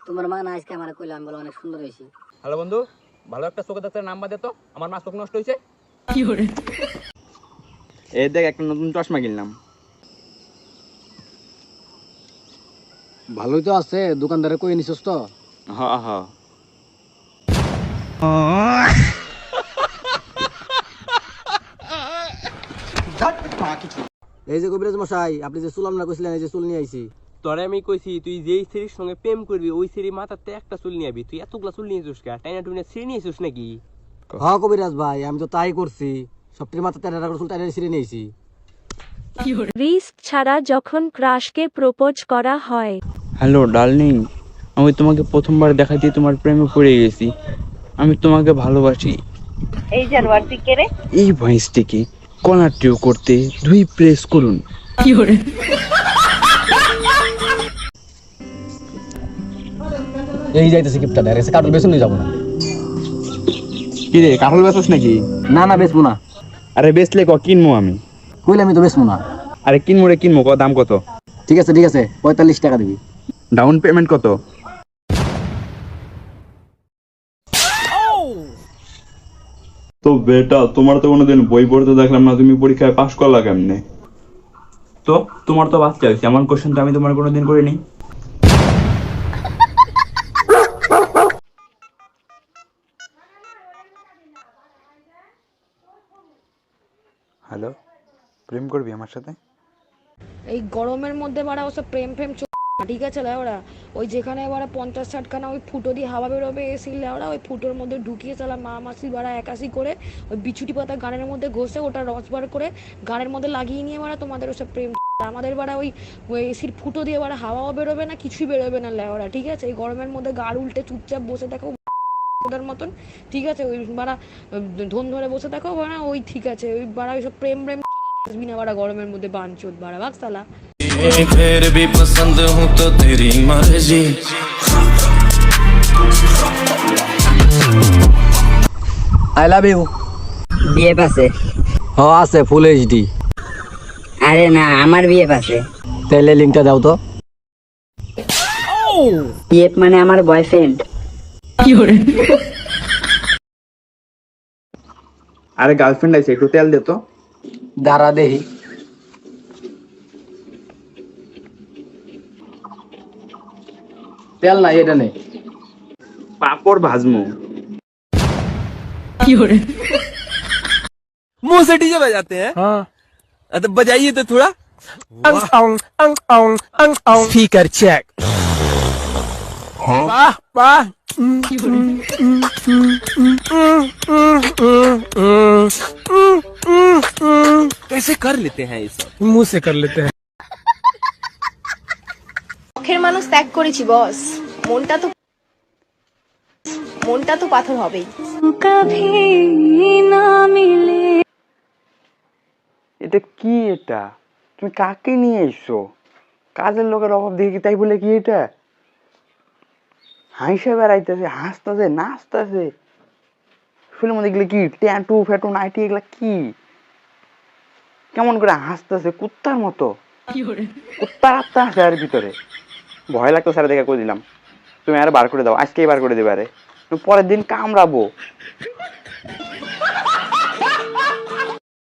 তোমার মা না আজকে আমার কইলো, আমি বলো অনেক সুন্দর হয়েছি। হ্যালো বন্ধু, ভালো একটা চোখে ডাক্তারের নাম্বার দে তো, আমার মা চোখ নষ্ট হয়েছে। এই দেখ একটা নতুন চশমা কিনলাম। ভালোই তো আছে, দোকানদারে কই নিছস তো? হ হ। এই যে কবিরাজ মশাই, আপনি যে চুল আমরা কইছিলেন, এই যে চুল নিয়ে আইছি। তোরে আমি কইছি তুই যেই স্ত্রীর সঙ্গে প্রেম করবি ওই স্ত্রীর মাথাতে একটা চুল নিয়ে আবি। তুই এতগুলা চুল নিয়েছিস কে? টাইনা টুইনা ছিঁড়ে নিয়েছিস নাকি? হ্যাঁ কবিরাজ ভাই, আমি তো তাই করছি, সবটির মাথা তেরা করে চুল টাইনা ছিঁড়ে নিয়েছি। রিস্ক ছাড়া যখন ক্রাশকে প্রপোজ করা হয়। হ্যালো ডার্লিং, আমি তোমাকে প্রথমবার দেখাতে তোমার প্রেমে পড়ে গেছি। আমি তোমাকে ভালোবাসি। এই জানোয়ার তুই কে রে? এই ভয়েসটিকে কলার টিউ করতে 2 প্রেস করুন। এই যাইতেছি কিপটা ডাইরেক্ট কাটল বেসন নিয়ে যাবো না। কি রে, কাঠল বেচোস নাকি? না না বেচবো না। আরে বেচলে কিনবো আমি। কইলে আমি তো বেচবো না। আরে কিনবো রে কিনবো, দাম কত? ঠিক আছে 45 টাকা দিবি। ডাউন পেমেন্ট কত? তো বেটা, তোমার তো কোনোদিন বই পড়তে দেখলাম না, তুমি পরীক্ষায় পাশ করলা কেমনে? তো তোমার তো বাচ্চা হয়েছে, এমন কোশ্চেন তো আমি তোমার কোনোদিন করিনি। হ্যালো, প্রেম করবি আমার সাথে? এই গরমের মধ্যে বাড়া ওসব প্রেম ঠিক আছে লেওড়া, ওই যেখানে বাড়া 50-60 খানা ওই ফুটো দিয়ে হাওয়া বেরোবে এসির লেওড়া, ওই ফুটোর মধ্যে ঢুকিয়ে চালা মা মাসি বাড়া একাশি করে ওই বিছুটি পাতা গানের মধ্যে ঘষে ওটা রস বার করে গানের মধ্যে লাগিয়ে নিয়ে বাড়া তোমাদের ওসব প্রেম। আমাদের বাড়া ওই এসির ফুটো দিয়ে বাড়া হাওয়াও বেরোবে না, কিছুই বেরোবে না লেওড়া, ঠিক আছে? এই গরমের মধ্যে গাড় উল্টে চুপচাপ বসে থাকো ওদের মতন, ঠিক আছে? ওই বাড়া ধন ধরে বসে থাকো বাড়া, ওই ঠিক আছে? ওই বাড়া ওইসব প্রেম আসবি না বাড়া গরমের মধ্যে বাঞ্চোদ বাড়া ভাগ সালা। फिर भी पसंद हूँ तो तेरी मर्जी। I love you. বিয়ে পাশে? হ্যাঁ আছে, ফুল এইচডি। আরে না, আমার বিয়ে পাশে। তাইলে লিংকটা দাও তো। বিয়ে মানে আমার বয়ফ্রেন্ড। আরে গার্লফ্রেন্ড আছে, একটু তেল দে তো। দাঁড়া দেহি। তেল নাই, এটা নেই। পাপড় ভাজমু। मुंह से डीजे बजाते हैं? हाँ। तो बजाइए तो थोड़ा। Speaker check. वाह वाह। कैसे कर लेते हैं इसे? मुंह से कर लेते हैं। শখের মানুষ ত্যাগ করেছি বস, মনটা তো পাথর হবেই। এটা কি? এটা তুমি কাকে নিয়ে এসছো? কাজের লোকের অভাব দেখি তাই বলে কি এটা? হাসে বেড়াইতেছে, হাসতেছে, নাচতেছে। ফিল্ম দেখলে কি ট্যাটু ফ্যাটু নাইটি এগুলা কি? কেমন করে হাসতেছে কুত্তার মতো, কুত্তার আত্মা আছে আর ভিতরে। ভয় লাগতো স্যার, দেখা করে দিলাম। তুমি আর বার করে দাও, আজকেই বার করে দেবে। আরে পরের দিন কামড়াবো।